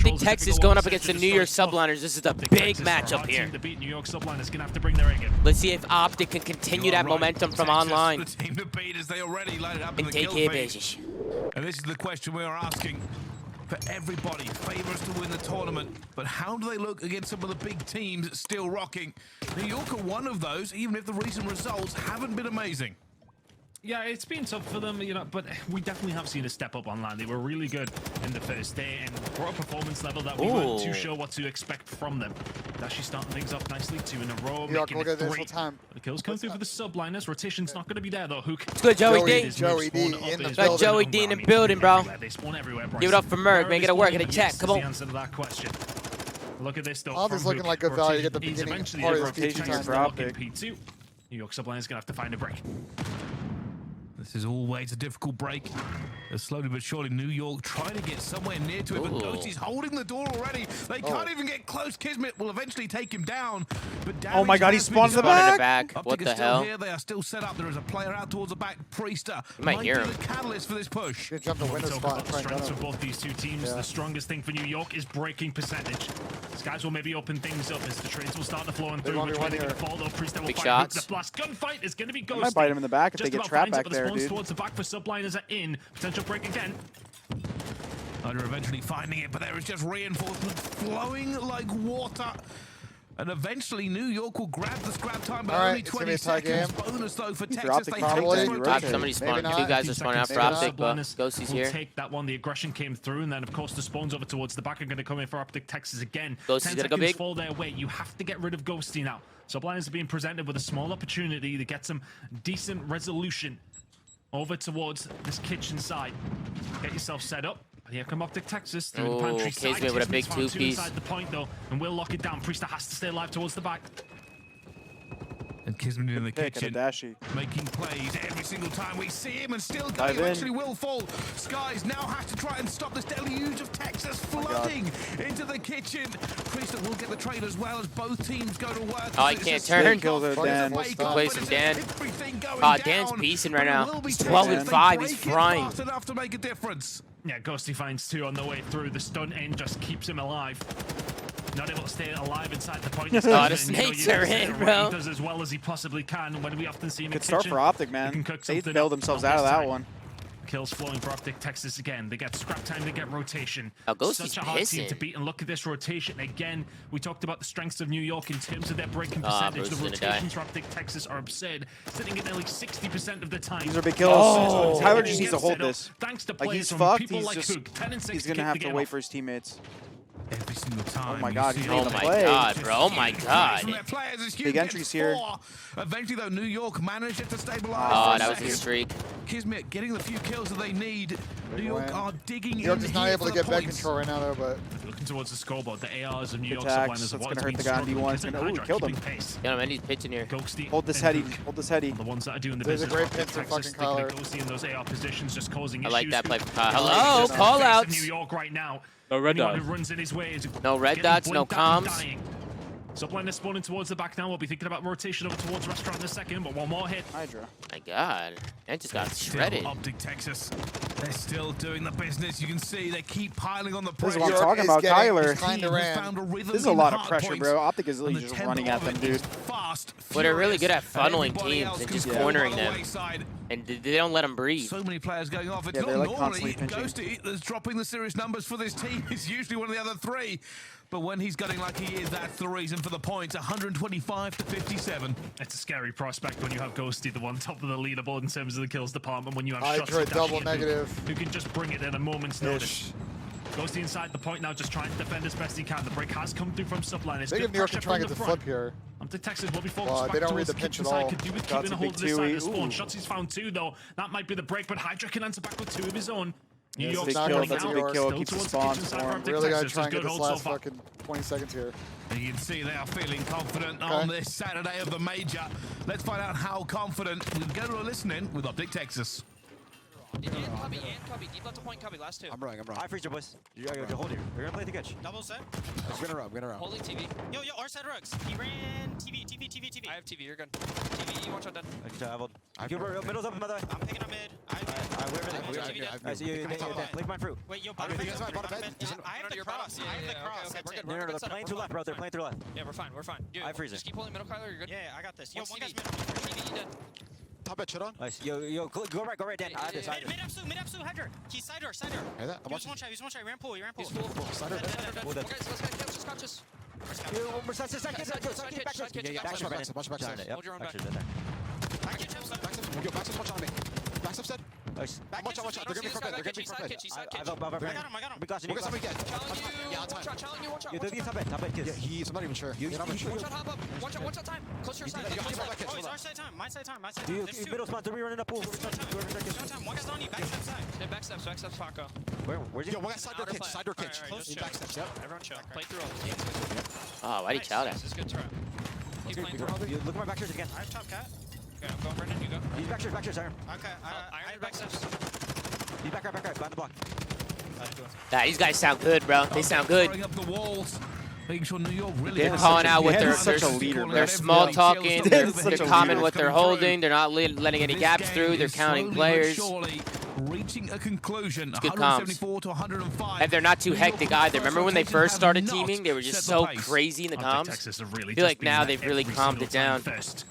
Optic Texas going up against the New York Subliners. This is a big matchup here. To beat New York Subliners gonna have to bring their A game. Let's see if Optic can continue that momentum from online The team to beat as they already light it up in and the take kill care of feed. business. And this is the question we are asking for everybody. Favorites to win the tournament, but how do they look against some of the big teams still rocking? New York are one of those, even if the recent results haven't been amazing. Yeah, it's been tough for them, you know, but we definitely have seen a step up online. They were really good in the first day and brought a performance level that we weren't too sure what to expect from them. Dashy starting things off nicely, 2 in a row, making it 3. The kills come through for the Subliners. Rotation's not going to be there though. Huke. It's good, Joey D. Joey D in the building. Got Joey D in the building, bro. They spawn everywhere. Give it up for Merc, man. Get to work, get a check. Come on. The answer to that question. Look at this though. All this looking like good value to get the beginning part of this rotation for Optic. P2. New York Subliners gonna have to find a break. This is always a difficult break. Slowly but surely, New York trying to get somewhere near to it, but Ghosty's holding the door already. They can't even get close. Kismet will eventually take him down. But oh my god, he spawned in the back. What the hell? Here. They are still set up. There is a player out towards the back. Preistahh might hear be him. the catalyst for this push. Good jump to window spot. The strengths of both these two teams. The strongest thing for New York is breaking percentage. Skyz will maybe open things up as the trades will start to flow in through. Which way they're going to fall though. Preistahh will fight the blast. Gunfight is going to be Ghosty. I might bite him in the back if they get trapped back there, dude. Towards the back for Subliners are in. Potential break again. Hydra eventually finding it, but there is just reinforcement flowing like water. And eventually, New York will grab the scrap time, but only 20 seconds. Bonus, though, for Texas. They take somebody spawned. 2 guys are spawning out for Optic, but Ghosty's here. Take that one. The aggression came through, and then, of course, the spawns over towards the back are going to come in for Optic Texas again. Ghosty's going to go big. Fall their way. You have to get rid of Ghosty now. Subliners are being presented with a small opportunity to get some decent resolution over towards this kitchen side. Get yourself set up. Here come Optic Texas through the pantry side. Kismet with a big 2-piece. Inside the point though, and we'll lock it down. Preistahh has to stay alive towards the back. And Kismet in the kitchen, Dashy. making plays every single time we see him, and still going. Eventually will fall. Skyz now has to try and stop this deluge of Texas flooding into the kitchen. Preistahh will get the trade as well as both teams go to work. Oh, I can't turn. Kills it, Dan. Plays from Dan. Dan's beasting right now. He's 12 and 5. He's frying. Enough to make a difference. Yeah, Ghosty finds 2 on the way through. The stun in just keeps him alive. Not able to stay alive inside the point. The snakes are in, bro. He does as well as he possibly can. When we often see him in Good the start kitchen, for Optic, man. They bailed themselves out of that one. Kills flowing for Optic Texas again. They get scrap time, they get rotation. Ghosty's Such a hard team to beat, and look at this rotation again. We talked about the strengths of New York in terms of their breaking percentage. The rotations for Optic Texas are absurd, sitting at nearly 60% of the time. These are big kills. Tyler just needs to hold this. Thanks to Like, he's from fucked. people He's like just Huke. 10 and 6 he's gonna have to wait for his teammates. Every single time. Oh my god, he's Oh my god, bro. Oh my god. Big entries here. Eventually, though, New York managed it to stabilize. Oh, that was his streak. Kismet getting the few kills that they need. New York are digging in. New York is not able to get back points. control right now, though, but Looking towards the scoreboard, the ARs of New York Attacks. Subliners That's gonna hurt the guy on D1. It's gonna killed him. Yeah, man, he's pitching here. Ghosty Hold this heady. Hold this heady. the ones that are doing the There's a business. great pin for Texas, fucking Kyler. Ghosty in those AR positions just causing I issues. like that play for Kyle. Hello, call New outs. York right now. No red Anyone dot. who runs in his way is No red getting dots, no blinked out and comms. dying. Subliner spawning towards the back now. We'll be thinking about rotation over towards restaurant in a second, but one more hit. Hydra. My god. That just got shredded. Optic Texas. They're still doing the business. You can see they keep piling on the This is pressure. what I'm talking about, Tyler. This is a lot of pressure, bro. Optic is literally just running at them, dude. But they're really good at funneling teams and just cornering them. And they don't let them breathe. So many players going off. It's Yeah, not they're, like, normally constantly Ghosty that's dropping the serious numbers for this team. It's usually one of the other 3. But when he's gunning like he is, that's the reason for the points. 125 to 57. It's a scary prospect when you have Ghosty, the one top of the leaderboard in terms of the kills department. When you have Hydra Shotzzy, double Dashy, negative. who can just bring it at a moment's notice. Ghosty inside the point now, just trying to defend as best he can. The break has come through from Subliners. big of New York can try and get the flip here. Optic Texas will be focused Wow, back they don't towards read the the pitch kitchen at side. all. Could do with Shotzzy keeping a hold of this big side of the 2-8. spawn. Ooh. Shotzi's found 2 though. That might be the break, but Hydra can answer back with 2 of his own. New Yeah, York's big kill, spawning that's a out. big kill, Still keeps the towards spawns kitchen side for for him. Optic Really gotta Texas. try and Good get this hold so last far. fucking 20 seconds here. And you can see they are feeling confident on this Saturday of the major. Let's find out how confident. We'll go to a listen in with Optic Texas. And cubby. Deep left to point cubby. Last two. I'm running. I freeze your boys. You gotta hold you. We're gonna play the catch. Double set. I'm gonna run. Holding TV. Yo, our side rugs. He ran TV. I have TV. You're good. TV. You watch out dead. Middle's up, mother. I'm picking up mid. I see you. Leave mine fruit. Wait, yo, bottom bed. I have the cross. I have the cross. Okay, we're good. No, they're playing through left, bro. They're playing through left. Yeah, we're fine. Dude, I freeze just it. keep holding middle, Kyler. You're good. Yeah, I got this. Yo, one guy's mid. TV dead. Top bed, shit on. Nice. Yo, go right, Dan. I just. Mid up, Hydra. He's side door. Hear that? I'm watching. He's one shot. He ran pool. He's full. Side door. Okay, let's catch this. Watch back. Hold your own back. Watch on me. Backstep dead. Nice. Watch. They're gonna be front bed. Side kitchen. I got him. We're somebody get. Challenge you. Watch out. Yo, top bed, kids. I'm not even sure. You're not even sure. Watch out, hop up. Watch out, time. Close your side. Oh, it's our side time. My side time. There's two. Middle spot. Don't be running up pool. Time. One guy's on you. Backstep side. Yeah, backsteps, Paco. Where's he? Yo, one guy side door kitchen. Close check. Backsteps. Yep. Everyone check. Play through all the teams. Oh, why'd he chow that? This is good trap. Keep playing through. Look at my back shirts again. I have top cat. Okay, I'm going, Brendan. You go. He's back shirts, Iron. Okay. Iron backsteps. He's back right. Behind the block. Nah, these guys sound good, bro. They sound good. Throwing up the walls. Making sure New York really They're gets calling such a- out with Yeah, their, he's such a leader, they're bro. small talking, they're such a common leader what they're coming holding, they're not letting any This gaps game through, they're is counting slowly but players. surely reaching a conclusion. good 174 to 105. And they're not too New York hectic for the either. first Remember when they rotation first have started not teaming, they were just set the so pace. crazy in the Optic comms. Texas have really I feel like just now been they've there really every calmed it single time down. first.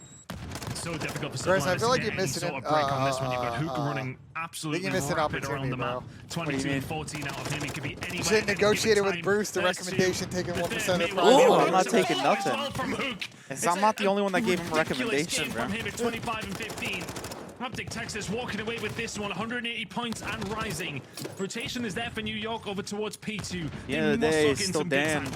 It's so difficult for Bryce, I Subliners feel like to you're get any missing sort it. of break on this when you've got Huke running absolutely you're missing rapid around opportunity, the map. bro. 22 and 14 out of him. It could be anywhere. You should negotiate it with Bruce, the There's recommendation, two. taking The 1% third of the may prize. well Ooh, be I'm not as taking well nothing. from Huke. I'm not the only one that gave him Ridiculous recommendation, game bro. from him at 25 and 15. Optic Texas walking away with this one, 180 points and rising. Rotation is there for New York over towards P2. The end of the day, it's still Dan.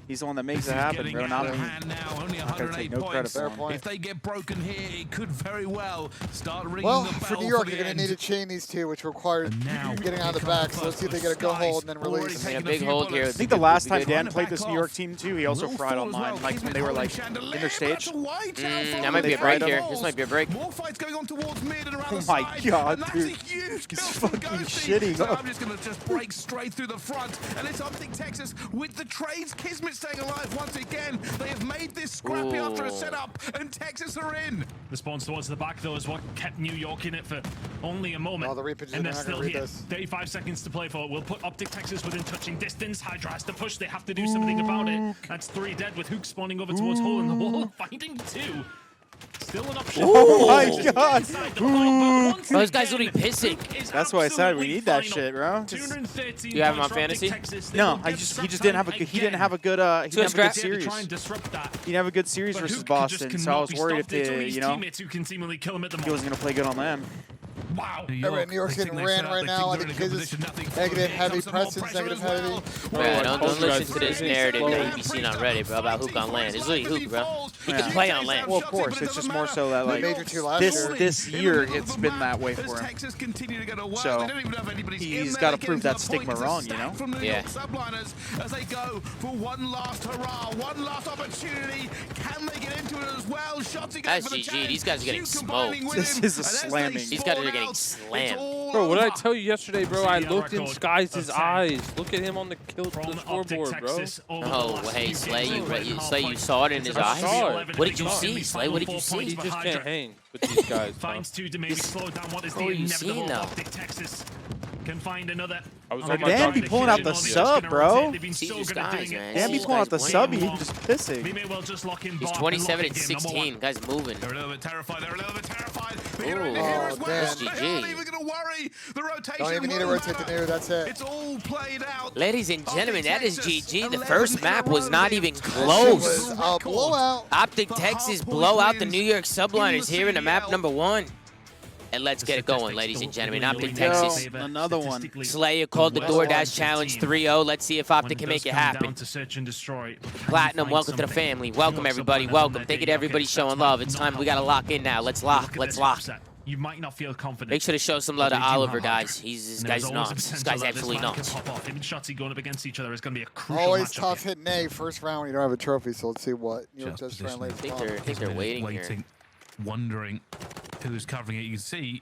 He's the one that makes it happen, bro. Not me. Now, only gotta 108 take no credit points. for him. If they get broken here, it could very well start ringing Well, the bell for New York, the you're going to end. need to chain these two, which requires And now getting on the here back. comes So let's see if they first get a go Skyz, hold and then already release. taking a big few hold here. bullets. I think the last time Good. Dan Back played this New off. York team too, he also Little fried fall as online, well. like Kismet when they were holding like chandelier, interstage. that's a white out from That might be a the break walls. here. This might be a break. More fights going on towards mid and around Oh the my side. God, and that's dude. a huge kill He's from fucking Ghosty. shitting So up. I'm just going to break straight through the front. And it's Optic Texas with the trades. Kismet staying alive once again. They have made this scrappy after a Ooh. setup, and Texas are in. The spawns towards the back, though, is what kept New York in it for only a moment. Oh, the repositioning, and they're I'm not still gonna read here. this. 35 seconds to play for. We'll put Optic Texas within touching distance. Hydra has to push. They have to do something about it. That's 3 dead with Huke spawning over towards hole in the wall. Finding 2. Still an option. Oh my God. Inside the fight, but once Those guys again, literally pissing. Huke is That's why I said we absolutely need that final. shit, bro. 213 You have him points on for Optic fantasy? Texas. They No, will he get just scrap didn't have a time good he didn't again. have a good So good scrap- Yeah, series. to try and disrupt that. He didn't have a good series But versus Huke just Boston, so I cannot was be worried if stopped. It's only they, his you know, teammates who can seemingly kill him at the he moment. wasn't gonna play good on them. Wow. New York's getting ran right now. I think his is negative heavy, Preston's negative heavy. Man, don't Those listen guys to this are narrative slow. that you be seeing on Reddit, bro, about Huke on land. It's literally Huke, bro. He can play on land. Well, of course, it's just more so that like Major 2 last year. this year it's been that way for him. So, he's gotta prove that stigma wrong, you know? Yeah. Subliners as they go for one last hurrah, one last opportunity. Can they get into it as well? Shotzzy That's going for the GG. challenge. These guys are getting Huke combining smoked. with This him, is a and as they slamming. These guys are spawn getting out, slammed. it's all Bro, what did I over. tell you yesterday, bro? I Yeah, looked in record Skyz' of 10. eyes. Look at him on the kill From the Optic scoreboard, bro. Texas over the Oh, last hey, few Slay, games, Slay, you saw it in his I eyes? saw it. What did you see, Slay? What did you see? He just can't hang with these guys, bro. Finds 2 to maybe slow down what is the What are you inevitable. seeing, though? Optic Texas can find another. I was Oh, on my Dan be dog. pulling out the sub, bro. They've been See so these good at guys, doing man. it. Dan be These pulling out the guys sub, win. he's just They pissing. may well just lock in He's Bob and 27 lock and in game number 16. 1. Guy's moving. They're a little bit terrified. They're a little bit terrified. But Ooh. you're in here as well. That's They're GG. not even going to worry. The rotation Don't even need to won't rotate the matter. new, that's it. It's all played out. Ladies and gentlemen, that is Texas, GG. The 11 first in a map row. was not even It close. was a blowout. Optic The Texas Hardpoint blow out the wins New York in Subliners the here in the map CDL. number 1. And let's get it going, ladies and gentlemen. Optic Texas. Another one. Slayer called the DoorDash Challenge 3-0. Let's see if Optic can make it happen. To search and destroy, Platinum, welcome to the family. Welcome, everybody. Welcome. Thank you to everybody showing love. It's time. We got to lock in now. Let's lock. Let's lock. You might not feel confident. Make sure to show some love to They do Oliver, have guys. Hydra. This And guy's there's always a nuts. This potential guy's that absolutely man can nuts. pop off. Him and Shotzzy going up against each other is going to be a crucial Always matchup tough here. hitting A. First round when you don't have a trophy, so let's see what New York does try and lay I the think bomb. they're waiting here. Wondering who's covering it. You can see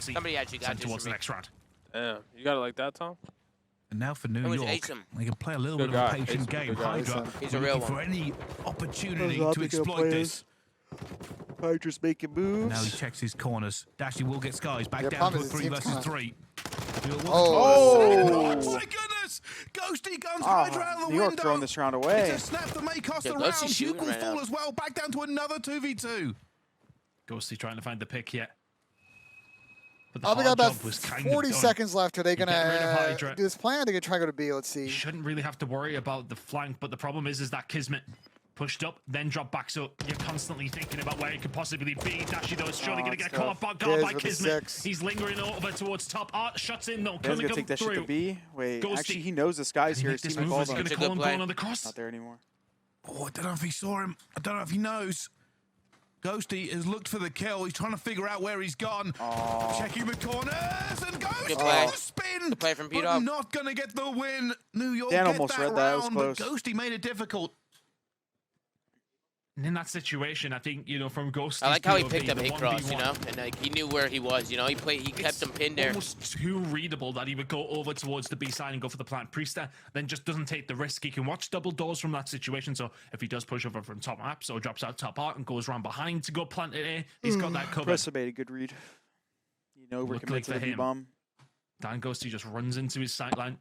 Shotzzy. Somebody actually got sent this towards for the me. next round. Damn, you got it like that, Tom? And now for New It was York, Asim. they can play a little Good bit of a guy. patient Asim, game. good guy. Hydra He's a looking real for one. any opportunity Those to Optic exploit players. this. Hydra's making moves. Now he checks his corners. Dashy will get Skyz back Yeah, down problem to a is 3 his team's versus kinda- 3. Oh. Oh my goodness! Ghosty guns Hydra out of the New York window. throwing this round away. It's a snap that may cost the round. Ghosty's shooting Huke will right fall now. as well. Back down to another 2v2. Ghosty trying to find the pick here. But the We got hard about job was kind 40 of done. seconds left. Are they You get rid of gonna Hydra. do this plan? Are they gonna try to go to B? Let's see. You shouldn't really have to worry about the flank, but the problem is that Kismet pushed up, then dropped back, so you're constantly thinking about where it could possibly be. Dashy, though, is surely going to get caught off guard by Kismet. He's lingering over towards top. Shots in, though. He's going to take that shit to B. Wait, actually, he knows the Skyz here. His teammate called him. Not there anymore. Oh, I don't know if he saw him. I don't know if he knows. Ghosty has looked for the kill. He's trying to figure out where he's gone. Checking the corners, and Ghosty the spin. Good play from Pete. But not going to get the win. New York Dan get almost that read that. It was round, close. but Ghosty made it difficult. And in that situation, I think, you know, from Ghosty, I like how he picked up A-Cross, you know, and like he knew where he was, you know. He kept him pinned there. Almost too readable that he would go over towards the B side and go for the plant. Preistahh then just doesn't take the risk. He can watch double doors from that situation. So if he does push over from top maps or drops out top art and goes around behind to go plant it A, he's got that covered. Preistahh made a good read. You know, we're committed to the B-bomb. Dan Ghosty just runs into his sight line.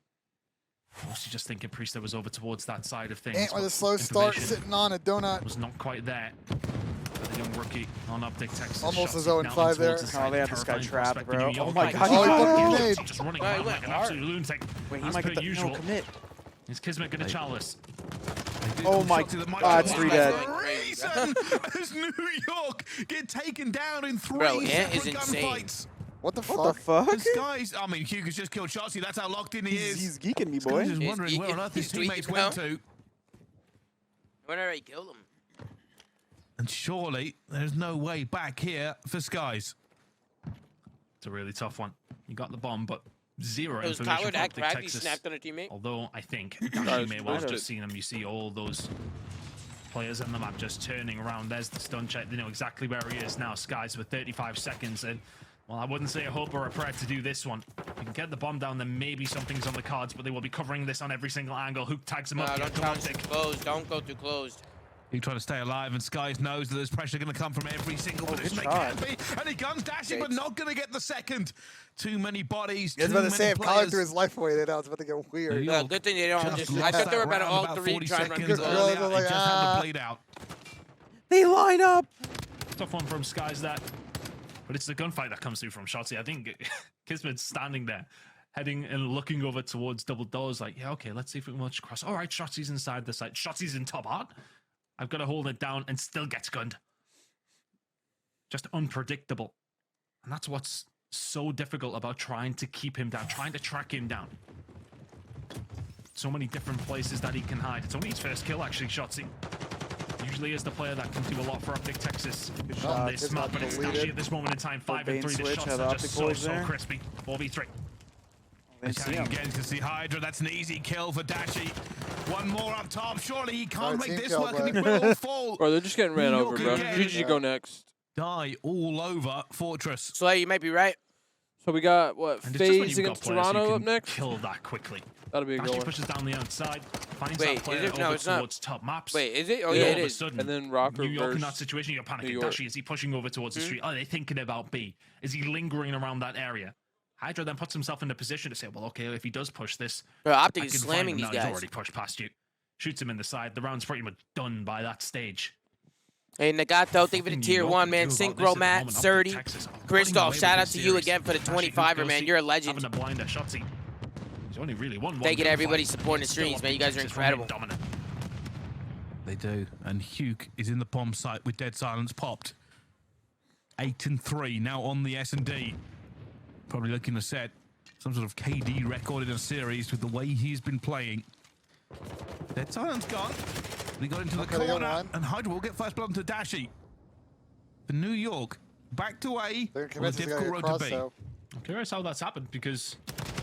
Ghosty just thinking Preistahh was over towards that side of things. Ant with a slow start, sitting on a donut. Was not quite there. The young rookie on Optic, Texas. Almost Shots a 0-5 there. Oh, they have this guy trapped, bro. Oh my my god. Oh, he fucking made. Just running around like an absolute lunatic. Wait, he As might per get the usual. no commit. Is Kismet going to chalice? Oh my god, it's 3 dead. Reason as New York get taken down in 3 Bro, Ant is separate insane. gunfights. What the What the fuck? fuck? The Skyz, I mean, Huke has just killed Shotzzy. That's how locked in he is. He's geeking me, boy. Skyz is wondering He's where on earth his geeking. teammates He's went geeking. to. When did I kill him? And surely there's no way back here for Skyz. It's a really tough one. You got the bomb, but zero It was information Tyler from that Optic cracked. He Texas. snapped on a teammate. Although I think Dashy may well have just seen him. You see all those players on the map just turning around. There's the stun check. They know exactly where he is now. Skyz with 35 seconds. And, well, I wouldn't say a hope or a prayer to do this one. If you can get the bomb down, then maybe something's on the cards, but they will be covering this on every single angle. Huke tags him up. Don't go too closed. Don't go too closed. He's trying to stay alive, and Skyz knows that there's pressure going to come from every single position they can be. And he guns Dashy, but not going to get the second. Too many bodies, I was about to say, if Colin threw his life away, then I was about to get weird. Yeah, good thing they don't just. I thought they were about to all three try and run Good close. girl. It Like, just had to bleed out. They line up. Tough one from Skyz that. But it's the gunfight that comes through from Shotzzy. I think Kismet's standing there, heading and looking over towards double doors, like, yeah, okay, let's see if we can watch cross. All right, Shotzy's inside the site. Shotzy's in top art. I've got to hold it down and still gets gunned. Just unpredictable. And that's what's so difficult about trying to keep him down, trying to track him down. So many different places that he can hide. It's only his first kill, actually, Shotzzy. Usually is the player that can do a lot for Optic Texas on this map, but it's Dashy at this moment in time. 5 and 3. The shots are just so crispy. 4v3. Again to see Hydra. That's an easy kill for Dashy. One more up top. Surely he can't make this work, and he will fall. Bro, they're just getting ran over, bro. GG go next. Die all over Fortress. Slay, you might be right. So we got, what, FaZe against Toronto up next? Kill that quickly. That'll be a good Dashy one. pushes down the outside, finds Wait, that player is it? No, over it's not. towards top maps. Wait, is it? Oh, yeah, it is. Sudden, And then Rocker New York in versus that situation, you're New panicking. York. Dashy, is he pushing over towards the street? Are they thinking about B? Is he lingering around that area? Hydra then puts himself in a position to say, well, okay, if he does push this, Bro, Optic I is can find slamming him. these No, he's guys. already pushed past you. Shoots him in the side. The round's pretty much done by that stage. Hey, Nagato, thank you for the tier 1, man. Synchro Matt, 30. Preistahh, shout out to you again for the 25er, man. You're a legend. Having a blind at Shotzzy. He's only really won Thank you to gunfight. everybody supporting the streams, man. You guys are Texas remain incredible. dominant. They do. And Huke is in the bomb site with dead silence popped. 8 and 3 now on the S&D. Probably looking to set some sort of KD record in a series with the way he's been playing. Dead silence gone. They got into the corner, and Hydra will get first blood to Dashy. For New York, back to A, on a difficult road to B. I'm curious how that's happened because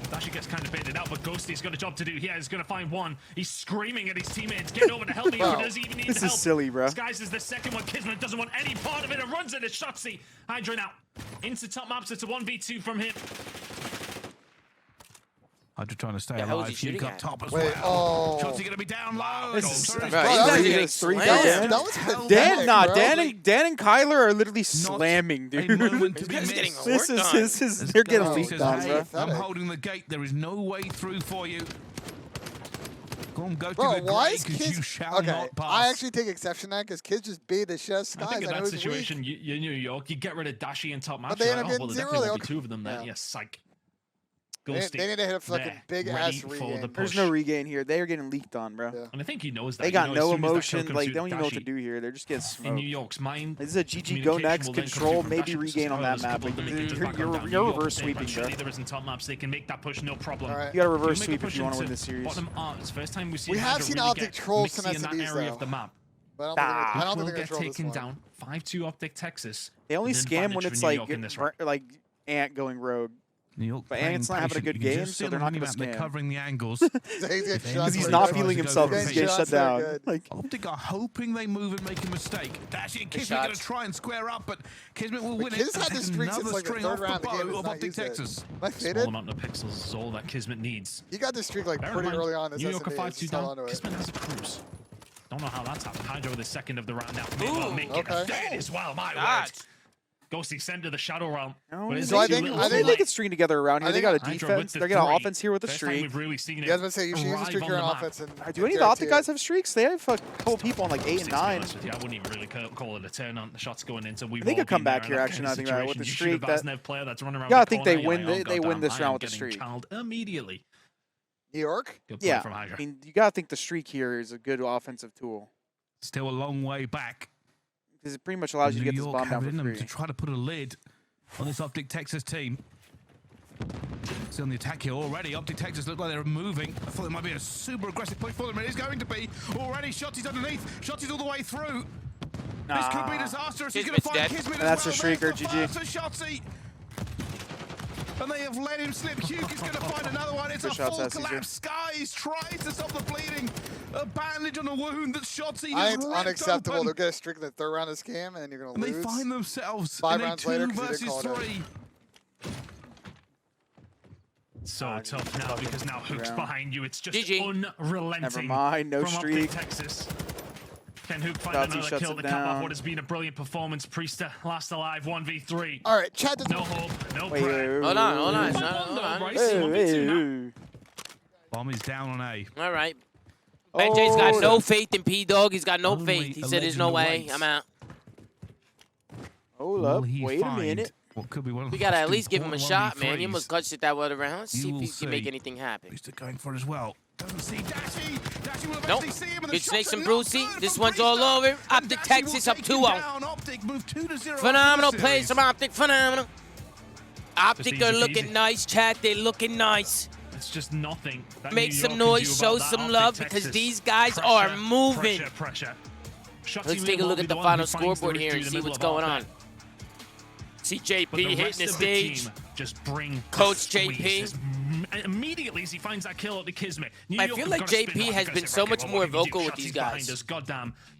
Dashy gets kind of baited out, but Ghosty's got a job to do here. He's going to find one. He's screaming at his teammates, get over to help me. Does he even need This help? is silly, bro. Skyz is the second one. Kismet doesn't want any part of it and runs into Shotzzy. Hydra now into top maps. It's a 1v2 from him. Hydra trying to stay The hell is alive. he shooting Huke up at? top as Wait, well. Shotzzy going to be down low. This is- Bro, Bro, you that guys are was getting 3 slammed. damage. That was pathetic, Dan bro. and Kyler are literally slamming, A dude. moment to These be guys are getting missed. This worked is on. they're getting Ghosty beat says, down, hey, bro. I'm Pathetic. holding the gate. There is no way through for you. Bro, why is Kids... Okay, I actually take exception to that because Kids just beat the shit Skyz. I think in that situation, you're in New York, you get rid of Dashy and top match. But they end up well, getting there 0. definitely will be 2 of them there. Yes, psych. They need to hit a fucking big-ass regain. There's no regain here. They are getting leaked on, bro. Yeah. And I think he knows that. They got no emotion. Like, they don't even know what to do here. They're just getting smoked. In New York's mind, this is a GG go next, control, maybe regain on that map. Like, you're reverse sweeping, bro. There isn't top maps. They can make that push, no problem. Right. You got to reverse sweep if you want to win this series. First time we have seen Optic troll some SMBs, though. Of the map. But I don't think they're get taken down. 5-2 Optic Texas. They only scam when it's like Ant going rogue. New York, but Ant's not having a good game, so they're not going to scam. They're covering the angles. Because he's not feeling himself. He's getting shut down. Like, Optic are hoping they move and make a mistake. Dashy and Kismet going to try and square up, but Kismet will win it. Kismet had the streak since like the third round of the game. Of Optic Texas. Small amount of pixels is all that Kismet needs. He got the streak like pretty early on. New York 5-2 down. Kismet has a cruise. Don't know how that's happened. Hydra with the second of the round now. Make it a third as well. My word. Ghosty send to the shadow realm. So I think they could string together around here. They got a defense. They got an offense here with a streak. We've really seen it. You guys been saying you should use a streak here on offense. Do any of the Optic guys have streaks? They have a couple people on like 8 and 9. I wouldn't even really call it a turn on the shots going in. So they could come back here actually. I think right with the streak. Yeah, I think they win. They win this round with the streak. Immediately. New York. Yeah, I mean you gotta think the streak here is a good offensive tool. Still a long way back. Because it pretty much allows you to get this bomb down for free. To try to put a lid on this Optic Texas team. Still on the attack here already. Optic Texas look like they're moving. I thought it might be a super aggressive push for them. It is going to be already. Shotzzy's underneath. Shotzzy's all the way through. This could be disastrous. He's going to find Kismet as well. That's a streaker, GG. Shotzzy. And they have let him slip. Huke is going to find another one. It's a full collapse. Skyz tries to stop the bleeding. A bandage on a wound that Shotzzy has It's unacceptable. They're going to streak in the third round of this game, and then you're going to lose. They find themselves 5 in rounds a 2 later versus 3. So tough now because now Huke's behind you. It's just unrelenting. Never mind, no streak. Texas. Can Huke find another kill to cap off what has been a brilliant performance? Preistahh last alive 1v3. All right, Chad. No hope, no prayer. Hold on. Bomb is down on A. All right. Benjay's got no faith in P-Dog. He's got no faith. He said, "There's no way. I'm out." Hold up. Wait a minute. What could be one of we gotta at least give him a shot, man. He almost clutched it that way around. Let's see if he can make anything happen. Preistahh going for it as well. Doesn't see Dashy. Dashy will nope. see him. Good snakes and Brucey. This one's all over. Optic Texas up 2-0. Phenomenal plays from Optic. Phenomenal. Optic are looking nice, chat. They're looking nice. It's just nothing. Make some noise, show some love, because these guys are moving. Let's take a look at the final scoreboard here and see what's going on. See JP hitting the stage. Just bring Coach JP. Immediately as he finds that kill at the Kismet. I feel like JP has been so much more vocal with these guys.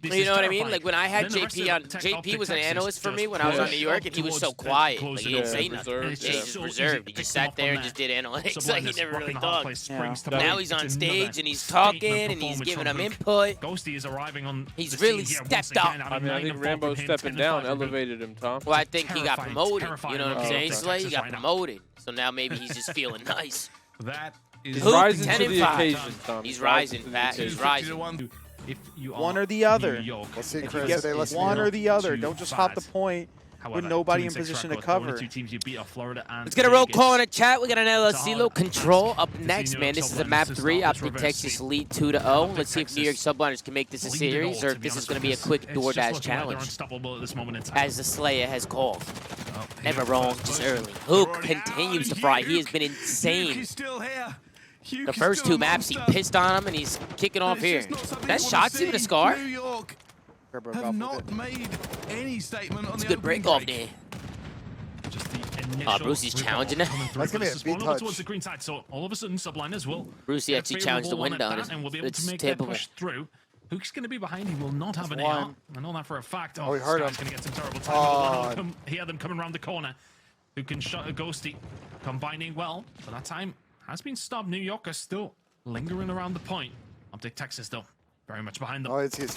You know what I mean? Like when I had JP on, JP was an analyst for me when I was on New York, and he was so quiet. Like he didn't say nothing. Yeah, he was reserved. He just sat there and just did analytics. Like he never really talked. Now he's on stage and he's talking and he's giving them input. Ghosty is arriving on. He's really stepped up. I mean, I think Rambo stepping down elevated him, Tom. Well, I think he got promoted. You know what I'm saying? Slay, he got promoted. So now maybe he's just feeling nice. That is rising to the occasion, Tom. He's rising, Pat. He's rising. One or the other. Let's see, Chris. One or the other. Don't just hop the point with nobody in position to cover. Let's get a roll call in the chat. We got an LSC control up next, man. This is a map 3. Optic Texas lead 2-0. Let's see if New York Subliners can make this a series or if this is going to be a quick DoorDash challenge, as the Slayer has called. Never wrong, just early. Huke continues to fry. He has been insane. The first 2 maps, he pissed on him, and he's kicking off here. That's Shotzzy with a scar. Have not made any statement on it's a good break off there. Oh, Brucey's challenging it. That's going to be a big touch. Towards the green side, so all of a sudden, Subliners will. Brucey actually challenged the win down. And will be able to make that push through. Huke's going to be behind. He will not have an AR. I know that for a fact. Oh, he heard him. Skyz going to get some terrible time. He had them coming around the corner. Who can shot a Ghosty. Combining well. But that time has been stopped. New York are still lingering around the point. Optic Texas, though, very much behind them. Oh, it's Here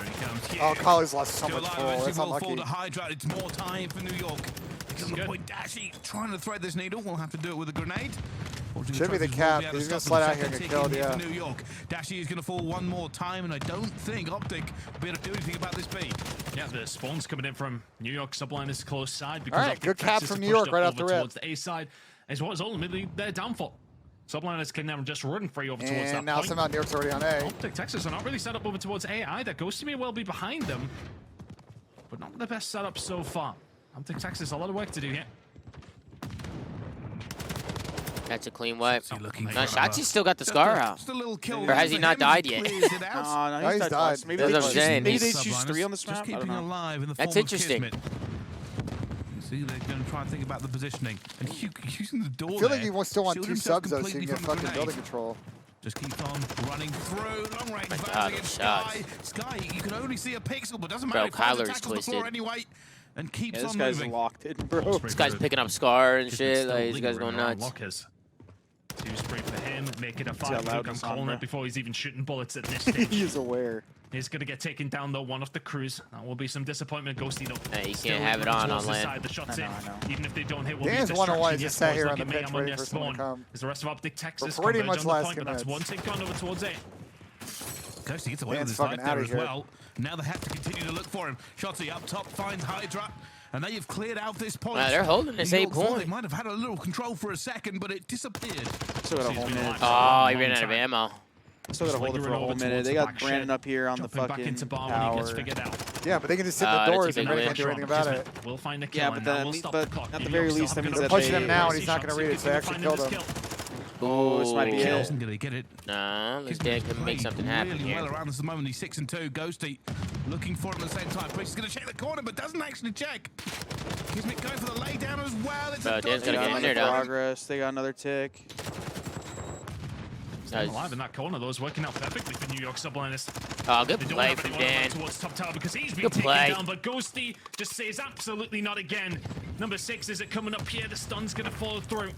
he comes. Oh, Colley's lost so much full. That's unlucky. Hydra. It's more time for New York. On the point, Dashy trying to thread this needle. We'll have to do it with a grenade. Should be the cap. He's going to slide out here and get killed, yeah. New York. Dashy is going to fall one more time, and I don't think Optic will be able to do anything about this B. Yeah, the spawn's coming in from New York Subliners close side. Because all right, good cap from New York right off the rip. Towards the A side, as well as ultimately their downfall. Subliners can now just run free over towards that And now point. somehow New York's already on A. Optic Texas are not really set up over towards A either. Ghosty may well be behind them, but not the best setup so far. Optic Texas, a lot of work to do here. That's a clean wipe. No, Shotzzy still got the scar out. Or has he not died yet? No, he's died. Maybe That's what I'm saying. they choose 3 on this map. I don't know. That's interesting. See, they're going to try and think about the positioning. And Huke using the door I feel like there, you still want shield 2 himself subs though, so you completely can get from the fucking grenade. building control. Just keeps on running through. Long range God, fires against Sky. shots. Sky, you can only see a pixel, but doesn't Bro, matter. He finds the Kyler's tackle on the floor twisted. anyway, and keeps Yeah, this on guy's moving. locked in, bro. This guy's picking up scar and Kismet's shit. still Like, these guys lingering going around nuts. Lockers. 2 spray for him, make it a how 5 loud Luke on this on, corner bro. before he's even shooting bullets at this stage. He's aware. He's going to get taken down, though, one of the crews. That will be some disappointment. Ghosty, though. Hey, you still can't have it running on towards the land. side. The shots I in. know. Even if they don't hit, will Dan's be a 101 is distraction. just sat here boys, on the look at bench Mayhem waiting their for someone to spawn. come. As the rest of Optic Texas We're pretty converge much on the last point, but that's commits. one tick gone over towards A. Ghosty gets away Dan's with his life fucking there outta as here. well. Now they have to continue to look for him. Shotzzy up top finds Hydra. And they have cleared out this point. Wow, they're holding this New 8 York thought point. They might have had a little control for a second, but it disappeared. Still got a whole minute. Oh, he ran out of ammo. Still got to hold it for a whole minute. They got Brandon up here on the Jumping back fucking into bar when he gets tower. figured out. Yeah, but they can just sit in That's the a doors big and Red win. can't do anything about it. We'll find the kill. Yeah, but and then- now we'll stop the clock. at the New very York least, still that means have a that good pushing him they- now, opportunity. and he's not going to read it, so they actually Finding killed this him. kill. Ooh, this might be it. Isn't going to get it. Nah, this Kismet Dan can make played something happen really here. well around this at the moment. He's 6 and 2. Ghosty looking for him at the same time. Preistahh's going to check the corner, but doesn't actually check. Kismet going for the laydown as well. It's Bro, a Dan's dodgy gotta get in one. there, though. Progress. They got another tick. Staying alive in that corner, though, is working out perfectly for New York Subliners. Oh, good They don't play have from anyone Dan. towards top tower because he's been Good taken play. down, but Ghosty just says absolutely not again. Number 6, is it coming up here? The stun's going to follow through.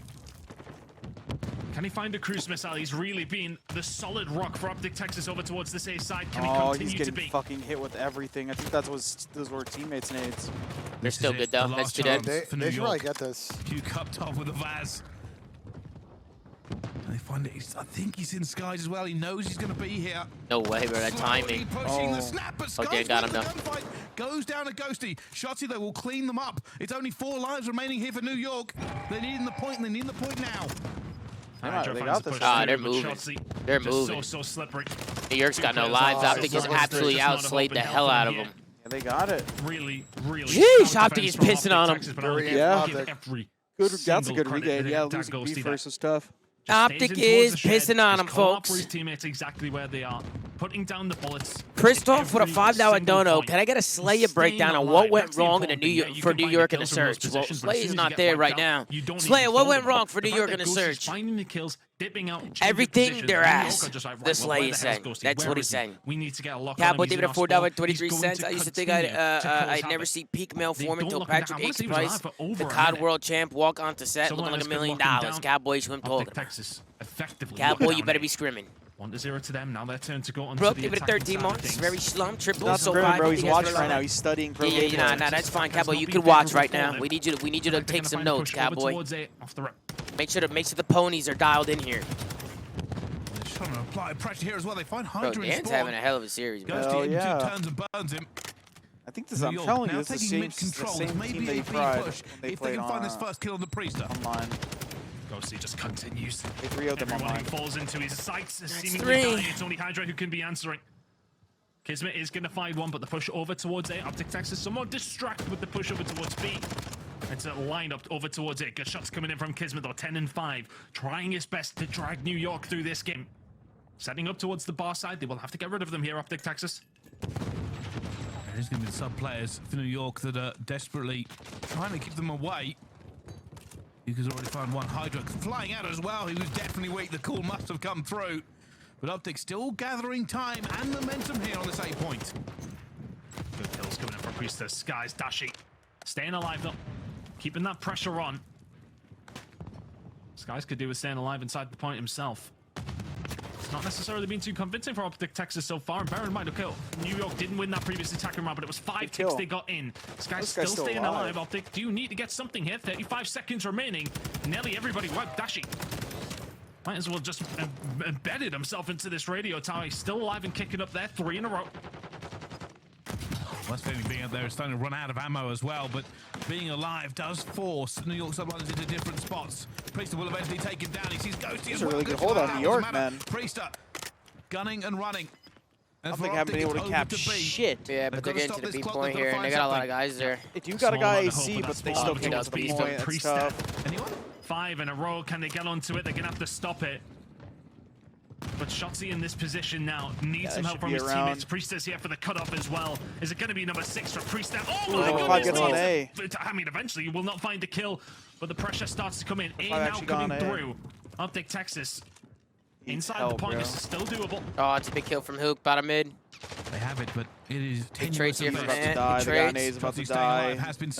Can he find a cruise missile? He's really been the solid rock for Optic Texas over towards this A side. Can he Oh, he's continue to getting be? fucking hit with everything. I think those were teammates' nades. They're still good, though. That's 2 dead. They should probably get this. Huke up top with the Vaz. And they find it. I think he's in Skyz as well. He knows he's going to be here. No way, bro. That Slowly timing. pushing the snap, but Oh, Dan Skyz got wins him, the though. gunfight. Goes down to Ghosty. Shotzzy, though, will clean them up. It's only 4 lives remaining here for New York. They need the point, and they need the point now. Hydra they finds got the this. push Ah, through, they're but moving. Shotzzy They're just moving. so slippery. New York's got no Two lives. players Optic are just still absolutely just not a outslayed hope the in hell health out of here. them. Yeah, they got it. Really Jeez, stout Optic is defense from pissing on Optic him. Texas, but I don't think Yeah. give every Good. That's a single good credit regain. to Yeah, that losing Ghosty B there. first was tough. Just Optic stays in towards is the shed, pissing on is him, calling out folks. for his teammates exactly where they are, putting down the bullets. Preistahh for the Every $5 single dono. point. Can I get a Slayer Staying breakdown on alive, what went that's the wrong in the important New thing. York Yeah, you for can New find York the in the kills from those search? Well, positions, but as soon Slayer's as you not get there wiped right out, now. you don't need Slayer, to what build went them. wrong for The New fact York that in the Ghosty's search? finding the kills, dipping out, changing Everything positions, their and New York ass. are just like, right, The well, Slayer where the hell's said. Ghosty? That's Where what he is he? said. We need to get a lock on Cowboy him. gave He's it a in our spawn. $4.23. He's going I used to think continue to cause I'd never havoc. see peak male They form don't until look like that. Patrick I wanna X say he was Price, alive for the over a COD minute. World Champ, walk onto set Someone looking like else $1 could million. lock him down. Cowboys, who I'm talking Optic about. Texas effectively Cowboy, locked you down better here. be scrimming. 1-0 to them. Now their turn to go on Broke to give the it a attacking 13 side of months. things. Very slum. Triple. Not So scrimming, 5. bro. He's He has watching for right now. life. He's studying pro Yeah, game plans. that's fine, Has Cowboy. not You been can watch favorable right now. for We need you to They're take gonna some find a notes, push over Cowboy. towards A off the rip. Make sure the ponies are dialed in here. They're just trying to apply pressure here as well. They find Bro, Hydra in Dan's spawn. having a hell of a series, man. Ghosty Hell into yeah. turns and burns him. I think this. New I'm York telling now you, this is the taking same, mid-control. the same Maybe team that he a B tried push when they if they played can find this on first kill on the Preistahh. online. Ghosty just continues. They 3-0'd them Everyone online. who falls into his sights is seemingly 3. dying. It's only Hydra who can be answering. Kismet is going to find one, but the push over towards A. Optic Texas somewhat distracted with the push over towards B. It's a line up over towards A. Good shots coming in from Kismet, though. 10 and 5. Trying his best to drag New York through this game. Setting up towards the bar side. They will have to get rid of them here, Optic Texas. There's going to be the sub players for New York that are desperately trying to keep them away. Huke's already found one. Hydra flying out as well. He was definitely weak. The call must have come through. But Optic still gathering time and momentum here on this A point. Good kills coming in from Preistahh. Skyz, Dashy. Staying alive, though. Keeping that pressure on. Skyz could do with staying alive inside the point himself. It's not necessarily been too convincing for Optic Texas so far. And bear in mind, okay, New York didn't win that previous attacking round, but it was 5 ticks they got in. Skyz still staying alive. Optic, do you need to get something here? 35 seconds remaining. Nearly everybody wiped. Dashy. Might as well just embedded himself into this radio tower. He's still alive and kicking up there, 3 in a row. West Philly being out there is starting to run out of ammo as well, but being alive does force New York Subliners into different spots. Preistahh will eventually take him down. He sees Ghosty as well. a really good hold on New York, man. Preistahh gunning and running. I don't think I haven't been able to cap shit. Yeah, but they're getting to the B point here, and they got a lot of guys there. They do got a guy AC, but they still can't get to the Preistahh. point. That's tough. Anyone? 5 in a row. Can they get onto it? They're going to have to stop it. But Shotzzy in this position now needs some help from his teammates. Preistahh's here for the cutoff as well. Is it going to be number 6 for Preistahh? Oh my goodness! On A. I mean, eventually you will not find the kill, but the pressure starts to come in. A now coming through. Optic Texas. Inside the point is still doable. Oh, it's a big kill from Huke, bottom mid. They have it, but it is tenuous. Here from about to die. The guy is about to die.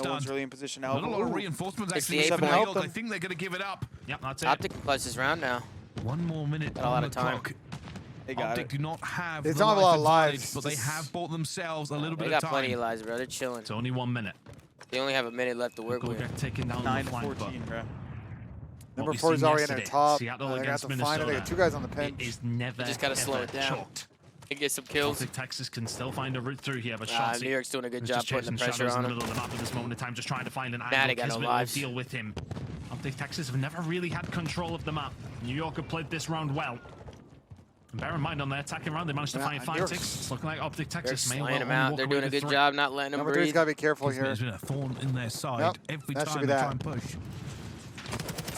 No one's really in position to help. Not a lot of reinforcements It's actually. the For A New for York. I think they're going to give it up. Yep, that's it. Optic can close this round now. 1 more minute Got a lot on of the time. clock. They got Optic it. do not have It's the not a lot of life lives, advantage, but they have bought themselves a little They bit got of plenty time. of lives, bro. They're chilling. It's only 1 minute. They only have a minute left to work with. They're taking down 9 the to flank, 14, bro. Number we 4 is seen already in their yesterday, top. Seattle They got against to find it. They got 2 guys on the It pinch. is never, You just gotta slow ever it down. choked. They get some kills. Optic Texas can still find a route through here, but Shotzzy New York's doing a good is job just putting the chasing pressure shadows on in the him. middle of the map at this moment in time, just trying to find an Nah, they angle. got no Kismet will lives. deal with him. Optic Texas have never really had control of the map. New York have played this round well. And bear in mind, on their attacking round, they managed to find 5 ticks. It's looking like Optic They're Texas may slaying well them out. walk They're away doing a with good 3. job not letting them Number 3's breathe. got to be careful Kismet here. has been a thorn in their side Yep, every that should time be they that. try and push.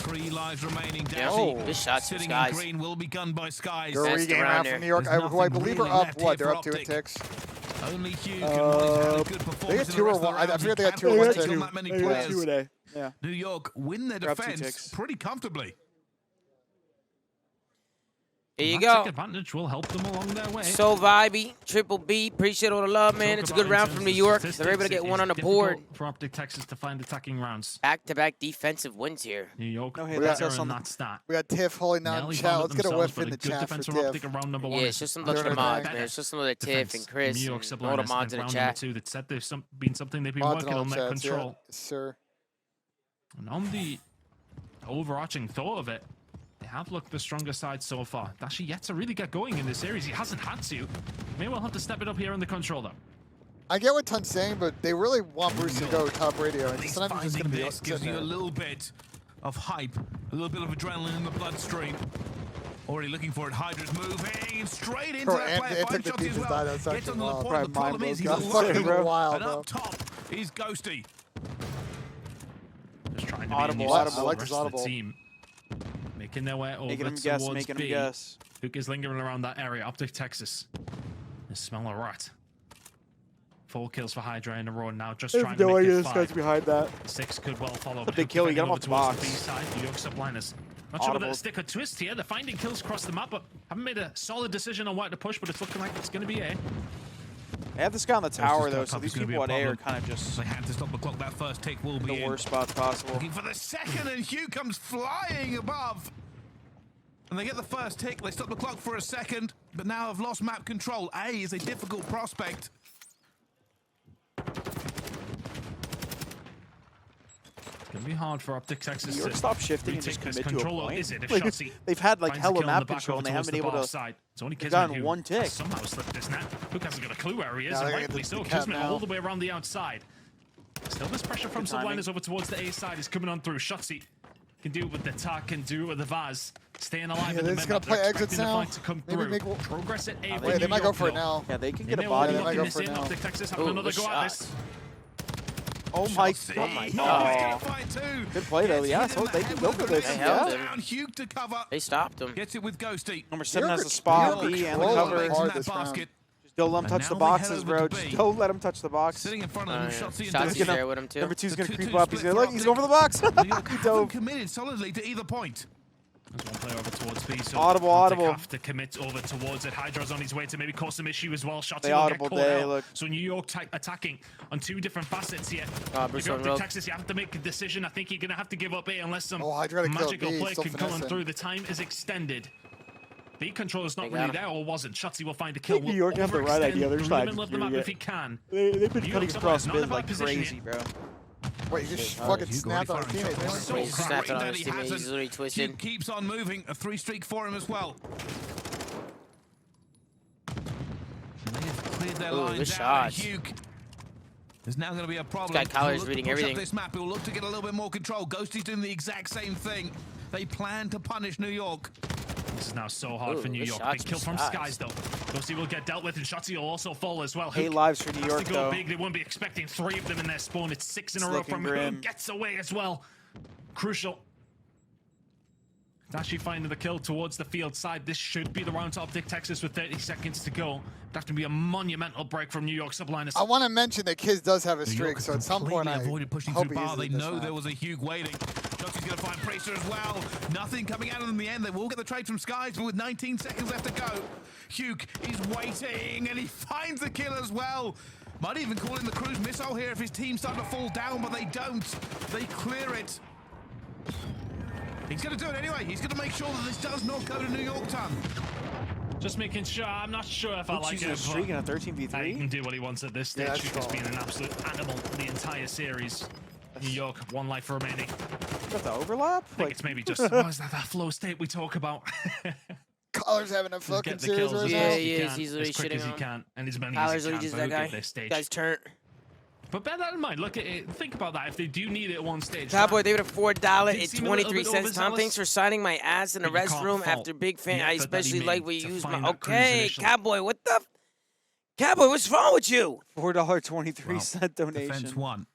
3 lives remaining. Yeah. Dashy Oh, good shots from sitting in Skyz. green will be gunned by Skyz. They're That's regain the round round there. from New York, There's who I believe are nothing up. really What? They're up left 2 here in for ticks. Only Huke and Molly's had a good They performance. got 2 or 1. I forget they got 2 or 1 too. Not many players. Yeah. New York win their They're up 2 defense ticks. pretty comfortably. There you That go. tick advantage will help them along their way. So vibey, Triple B. Appreciate all the love, man. It's a good round from New York. They're able to get one on the board. For Optic Texas to find attacking rounds. Back-to-back defensive wins here. New York No, hey, better that's us in on that stat. We got Tiff holding down Nearly chat. found it Let's get a themselves, whiff but in the good chat for defense from Optic Tiff. around number 1. Yeah, it's just some They're of the doing mods, okay. man. It's just some of the Tiff and Chris New York and all the Subliners mods in the round chat. number 2 that said there's been something they've been Mods in working all on their chats, control. yeah. Sir. And on the overarching thought of it, they have looked the stronger side so far. Dashy yet to really get going in this series. He hasn't had to. May well have to step it up here in the control, though. I get what Tun's saying, but they really want Bruce to go top radio. And At sometimes least it's going to finding be this gives sitting you a there. little bit of hype, a little bit of adrenaline in the bloodstream. Already looking for it. Hydra's moving straight into Bro, that and player. it Five took the shots as defense well. die. That's Gets actually onto the wild. point. The Probably problem is he's mind blows. alone. That's fucking wild, And bro. up top is Ghosty. Just trying to Audible, be a nuisance audible. to I like the this rest of audible. the team. Making their way over Making him towards guess, making B. him guess. Huke is lingering around that area. Optic Texas. They smell a rat. 4 kills for Hydra in a row now. Just trying to make it 5. behind that. 6 could well follow. a big kill. You get him off the box. B side, New York Subliners. Not sure Audible. whether to stick a twist here. They're finding kills across the map, but haven't made a solid decision on what to push, but it's looking like it's going to be A. They have this guy on the tower, though, just so top these is gonna be people a at A are problem. kind of just They had to stop the clock. That first tick will be the in. worst spots possible. Looking for the second, and Huke comes flying above. And they get the first tick. They stop the clock for a second, but now have lost map control. A is a difficult prospect. It's going to be hard for Optic Texas New York to stop shifting and retake just this commit to a control. Or point. is it if Like, Shotzzy they've had like finds a hella kill in map the back control, and they towards haven't been the able bar to. side. It's only They've Kismet gotten who 1 tick. somehow slipped this net. Huke hasn't got a clue where he is, Yeah, and they're gonna rightfully get so. the cap Kismet now. all the way around the outside. Still this pressure from Good timing. Subliners over towards the A side is coming on through. Shotzzy can do it with the TAC, can do it with the Vaz. Staying alive Yeah, in they're the just mid gonna play They're exits expecting the now. fight to come Maybe through. make- Progress at A for Wait, they New might go York, for it though. now. Yeah, they can They get may a well body. be they might locking go this for it in. now. Optic Texas having Ooh, another good go shot. at this. Oh my Shotzzy. god. Oh. Oh. Good play, though. Yeah, so they can go for this. They held Yeah. him. Down Huke to cover. They stopped him. Gets it with Ghosty. Number 7 has New the York- spot, New B, York and the control cover. it Legs in hard that this round. basket. Just don't let him And touch now the they boxes, head over bro. to Just B. don't let him touch the box. Sitting in front of them, Shotzzy and Shotzzy's Dashy. there with him, too. Number 2's The gonna 2-2 creep up. He's split gonna for look. He's going for the box. New York He haven't dove. committed solidly to either point. There's one player over towards B, so Audible, Optic audible. have to commit over towards it. Hydra's on his way to maybe cause some issue as well. Shotzzy They will audible get caught day, out. look. So New York attacking on 2 different facets here. Bruce If you're on Optic rope. Texas, you have to make a decision. I think you're going to have to give up A unless some Oh, Hydra gotta kill magical B, play still can come on finessing. through. The time is extended. B control is not They got really him. there, or wasn't. Shotzzy will find a kill. think New York have the right Overextend idea. They're through just not the middle of the map executing if he it. can. They've been New cutting York across Subliners not in mid a bad like position crazy, here. bro. Wait, he just fucking snapped on his teammate. didn't he? So He's snapping on great his that he teammate. He's hasn't. literally twisted. Huke keeps on moving. A 3-streak for him as well. And they have cleared their Ooh, lines good out. shots. Huke. There's now going to be a problem. This guy Collar is He'll look reading to push up everything. This map. He'll look to get a little bit more control. Ghosty's doing the exact same thing. They plan to punish New York. This is now so hard for New good York. shots Big kill from from Skyz. Skyz though. Ghosty will get dealt with, and Shotzzy will also fall as well. 8 Huke lives for New has York, to go though. big. They won't be expecting 3 of them in their spawn. It's 6 in a row looking from grim. Huke. Gets away as well. Crucial. Dashy finding the kill towards the field side. This should be the round to Optic, Texas with 30 seconds to go. That's going to be a monumental break from New York Subliners. I want to mention that Kiz does have a New streak, York so at some point I avoided pushing hope through he bar. They uses this know map. there was a Huke waiting. Shotzy's going to find Preistahh as well. Nothing coming out of them in the end. They will get the trade from Skyz, but with 19 seconds left to go, Huke is waiting, and he finds the kill as well. Might even call in the cruise missile here if his team start to fall down, but they don't. They clear it. He's going to do it anyway. He's going to make sure that this does not go to New York time. Just making sure. I'm not sure if I Huke's like using it. a streak in a He 13v3. can do what he wants at this stage. Yeah, Huke has been an absolute animal the entire series. New York, 1 life remaining. Got the overlap? I think it's maybe just, what is that flow state we talk about? Collar's having a fucking Get the series kills right as Yeah, now. fast he as is. can, He's literally as quick shitting as he on. can, and as many Collar's as he literally can just for that Huke guy. at this stage. Guy's turn. But bear that in mind. Look at it. Think about that. If they do need it at one stage. Cowboy, they would have $4 Did and seem a little 23 bit cents. Tom, overzealous, thanks for signing my ass in the but you can't restroom fault after big fan. the I effort that he especially made like when you to use find my. that cruise Okay, initially. Cowboy, what the? Cowboy, what's wrong with you? $4.23 donation. Defense 1.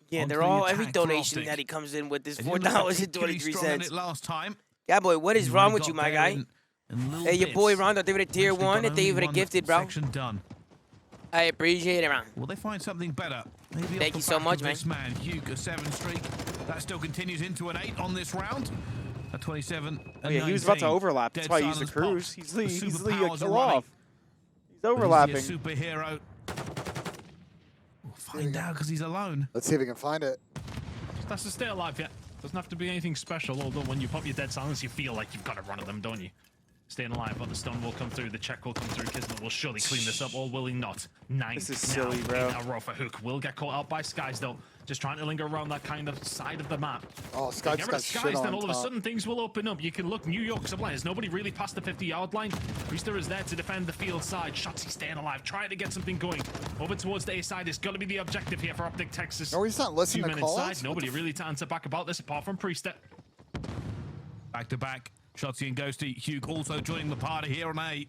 Yeah, Onto they're the all every attack for donation Optic. that he comes in with is They didn't look particularly strong in $4.23. it last time. Cowboy, what is He wrong really with you, got my there guy? in little Hey, your boy bits. Rondo, they would have tier Actually 1 got if they only would have one gifted, bro. section done. I appreciate it, man. Will they find something better? Maybe Thank off the you so back much, of this man. Huke, a 7 streak. That still continues into an 8 on this round. A 27. Oh, yeah, he was about to 19. overlap. That's Dead why he used the silence cruise. pops. He's The a superpowers kill are running. off. He's overlapping. Is he a superhero? We'll find out because he's alone. Let's see if we can find it. That's to stay alive, yeah. Doesn't have to be anything special, although when you pop your dead silence, you feel like you've got to run at them, don't you? Staying alive, but the stun will come through, the check will come through. Kismet will surely clean this up, or will he not? 9 This is silly, bro. in a row for Huke. Will get caught out by Skyz, though. Just trying to linger around that kind of side of the map. Oh, Get Skyz rid got of shit Skyz, on then all of a top. sudden things will open up. You can look, New York Subliners. Nobody really past the 50-yard line. Preistahh is there to defend the field side. Shotzzy staying alive, trying to get something going. Over towards the A side is going to be the objective here for Optic Texas. No, he's not listening 2 to men calls. inside. Nobody really to answer back about this apart from Preistahh. Back to back. Shotzzy and Ghosty. Huke also joining the party here on 8.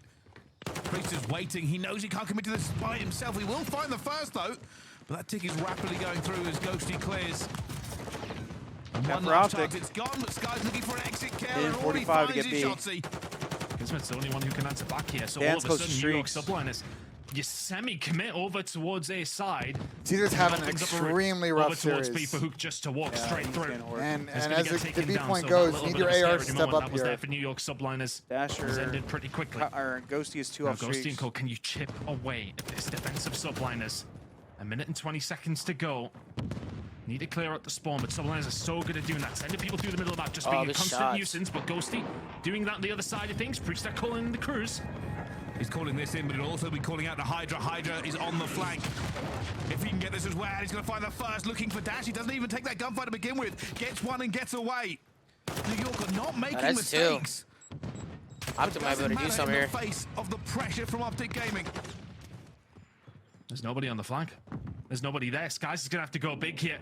Preistahh's waiting. He knows he can't commit to this by himself. He will find the first, though. But that tick is rapidly going through as Ghosty clears. And one for last Optic. chance. It's gone, but Sky's looking for an exit kill. In And all he 45 to finds get is B. Shotzzy. Kismet's the only one who can answer back here. So Dance all of a close to sudden, New York streaks. Subliners, you semi-commit over towards A side. Caesar's having an Opens up a route extremely over rough towards series. B for Huke just to walk straight he's through. getting horrid. And It's gonna as get the taken B down, point so goes, that you need little your bit of AR to scary step moment up that was there here. for New York Subliners. Dasher. Was ended pretty quickly. Or Ghosty is 2 Now, off Ghosty and streaks. Co, can you chip away at this defensive Subliners? 1 minute and 20 seconds to go. Need to clear out the spawn, but Subliners are so good at doing that. Sending people through the middle of the map, just being a good constant shots. nuisance, but Ghosty doing that on the other side of things. Preistahh calling the cruise. He's calling this in, but he'll also be calling out to Hydra. Hydra is on the flank. If he can get this as well, he's going to find the first. Looking for Dash. He doesn't even take that gunfight to begin with. Gets one and gets away. New York are not making that's two. mistakes. Optic might be able to do something in here. the face of the pressure from Optic Gaming. There's nobody on the flank. There's nobody there. Skyz is going to have to go big here.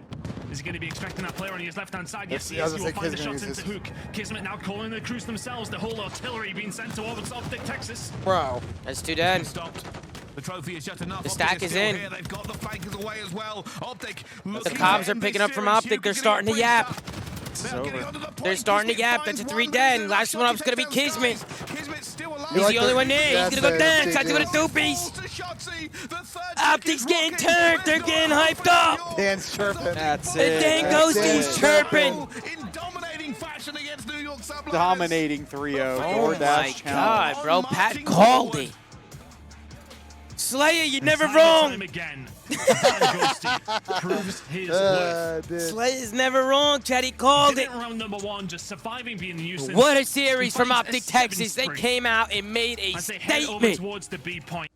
Is he going to be expecting that player on his left-hand side? Yes, he I was is. He gonna will say find the Kismet shots uses- into Huke. Kismet now calling the crews themselves. The whole artillery being sent towards Optic Texas. Bro. That's 2 dead. Stopped. The trophy is shut enough. The Optic stack is still in. Here. They've got the flankers away as well. Optic. The Cobs are picking up from Optic. They're starting to yap. They're starting to yap. That's a 3 dead. Last one up's going to be Kismet. He's the only one there. He's going to go down. Shotzzy with a 2-piece. Optic's getting turned. They're getting hyped up. Dan's chirping. That's The it. dang That's Ghosty's it. chirping. In dominating fashion against New York Subliners. Dominating 3-0. Oh my DoorDash challenge. God, bro. Pat called it. Slayer, you're never wrong. Again. Ghosty proves his worth. Dude. Slayer's never wrong, Chad. He called it. Didn't round number 1, just surviving being the nuisance. What a series He from finds a Optic 7 Texas. They streak came out and made a as they head over statement. towards the B point.